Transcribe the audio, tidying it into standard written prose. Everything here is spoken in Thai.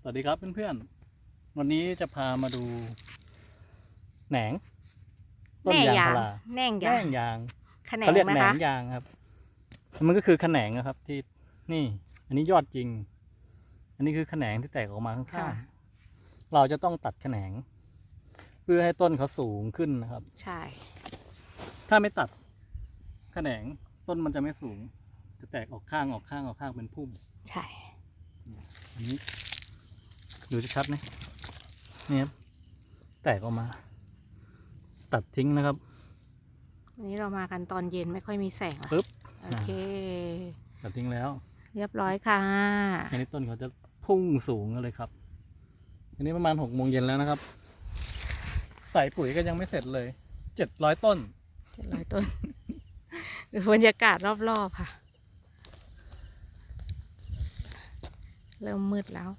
สวัสดีครับเพื่อนๆวันนี้จะพามาดูแหนงต้นยางพาราแหนงยางเขาเรียกแหนงยางครับมันก็คือแขนงนะครับที่นี่อันนี้ยอดจริงอันนี้คือแขนงที่แตกออกมาข้างๆเราจะต้องตัดแขนงเพื่อให้ต้นเขาสูงขึ้นนะครับใช่ ถ้าไม่ตัดแขนงต้นมันจะไม่สูงจะแตกออกข้างเป็นพุ่มใช่อันนี้ดูชัดๆนะนี่ครับแตกออกมาตัดทิ้งนะครับวันนี้เรามากันตอนเย็นไม่ค่อยมีแสงปึ๊บโอเคตัดทิ้งแล้วเรียบร้อยค่ะอันนี้ต้นเขาจะพุ่งสูงเลยครับอันนี้ประมาณ6 โมงเย็นแล้วนะครับใส่ปุ๋ยก็ยังไม่เสร็จเลย700 ต้น700 ต้นดูบรรยากาศรอบๆค่ะเริ่มมืดแล้ว